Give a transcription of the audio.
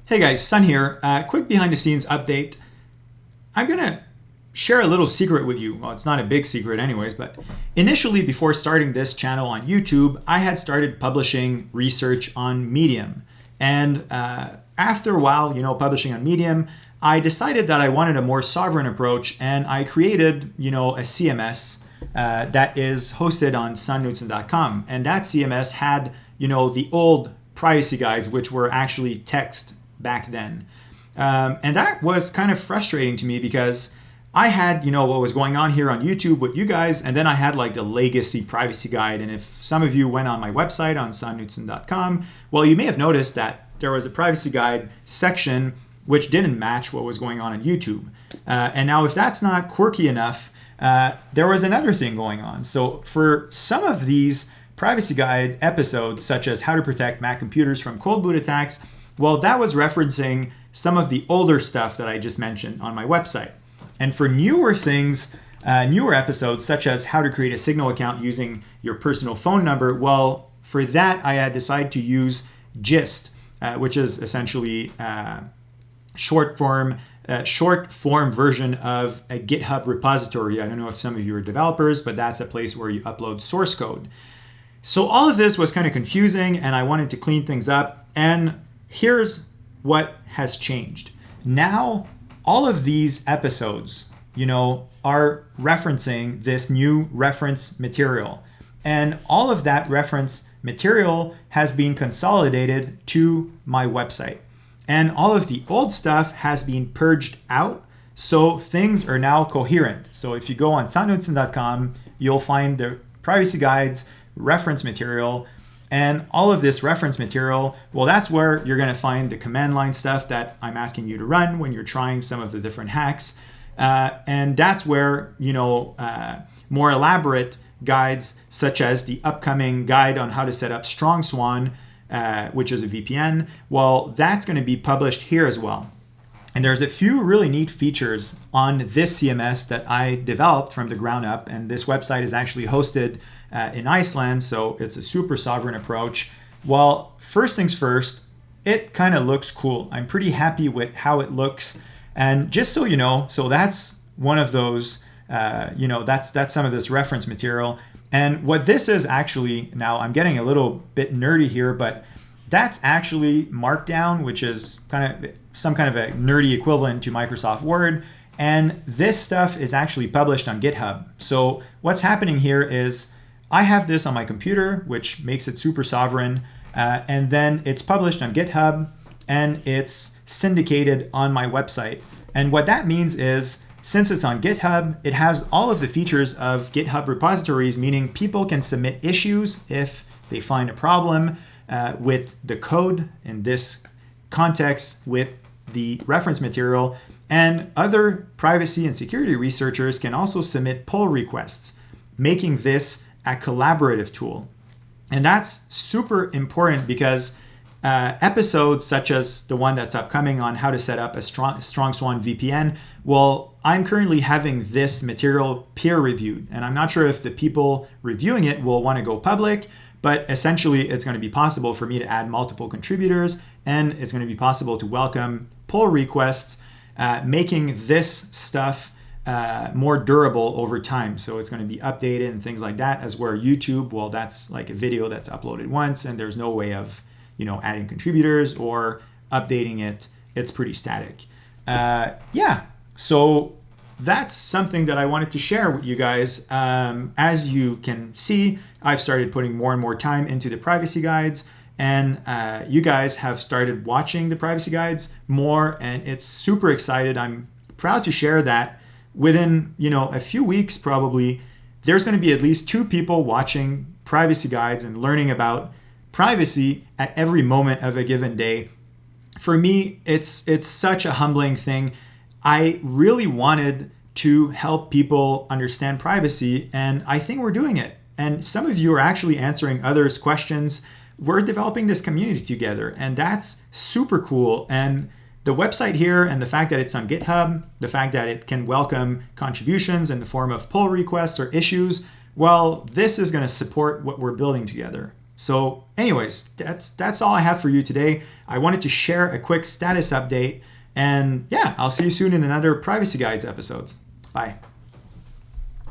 Hey guys, Sun here. Quick behind the scenes update. I'm going to share a little secret with you. Well, it's not a big secret anyways, but initially before starting this channel on YouTube, I had started publishing research on Medium. And after a while, publishing on Medium, I decided that I wanted a more sovereign approach, and I created, a CMS that is hosted on sunknudsen.com. And that CMS had, the old privacy guides, which were actually text back then. And that was kind of frustrating to me because I had, what was going on here on YouTube with you guys, and then I had like the legacy privacy guide. And if some of you went on my website on sunknudsen.com, well, you may have noticed that there was a privacy guide section which didn't match what was going on YouTube. And now if that's not quirky enough, there was another thing going on. So for some of these privacy guide episodes, such as how to protect Mac computers from cold boot attacks, well, that was referencing some of the older stuff that I just mentioned on my website. And for newer things, newer episodes, such as how to create a Signal account using your personal phone number, well, for that, I had decided to use Gist, which is essentially short form version of a GitHub repository. I don't know if some of you are developers, but that's a place where you upload source code. So all of this was kind of confusing, and I wanted to clean things up. And here's what has changed. Now, all of these episodes, are referencing this new reference material. And all of that reference material has been consolidated to my website. And all of the old stuff has been purged out, so things are now coherent. So if you go on sunknudsen.com, you'll find the privacy guides, reference material, and all of this reference material, well, that's where you're going to find the command line stuff that I'm asking you to run when you're trying some of the different hacks. And that's where, more elaborate guides, such as the upcoming guide on how to set up StrongSwan, which is a VPN, well, that's going to be published here as well. And there's a few really neat features on this CMS that I developed from the ground up. And this website is actually hosted in Iceland, so it's a super sovereign approach. Well, first things first, it kind of looks cool. I'm pretty happy with how it looks. And just so you know, so that's one of those, that's some of this reference material. And what this is actually, now I'm getting a little bit nerdy here, but that's actually Markdown, which is kind of some kind of a nerdy equivalent to Microsoft Word. And this stuff is actually published on GitHub. So what's happening here is I have this on my computer, which makes it super sovereign. And then it's published on GitHub and it's syndicated on my website. And what that means is, since it's on GitHub, it has all of the features of GitHub repositories, meaning people can submit issues if they find a problem with the code, in this context with the reference material. And other privacy and security researchers can also submit pull requests, making this a collaborative tool. And that's super important because episodes such as the one that's upcoming on how to set up a StrongSwan VPN, well, I'm currently having this material peer reviewed, and I'm not sure if the people reviewing it will want to go public, but essentially it's going to be possible for me to add multiple contributors, and it's going to be possible to welcome pull requests, making this stuff more durable over time. So it's going to be updated and things like that, as where YouTube, well, that's like a video that's uploaded once and there's no way of, adding contributors or updating it. It's pretty static. So that's something that I wanted to share with you guys. As you can see, I've started putting more and more time into the privacy guides, and you guys have started watching the privacy guides more, and it's super excited. I'm proud to share that within, a few weeks, probably, there's going to be at least 2 people watching privacy guides and learning about privacy at every moment of a given day. For me, it's such a humbling thing. I really wanted to help people understand privacy, and I think we're doing it. And some of you are actually answering others' questions. We're developing this community together, and that's super cool. And the website here, and the fact that it's on GitHub, the fact that it can welcome contributions in the form of pull requests or issues, well, this is going to support what we're building together. So anyways, that's all I have for you today. I wanted to share a quick status update, and yeah, I'll see you soon in another Privacy Guides episodes. Bye.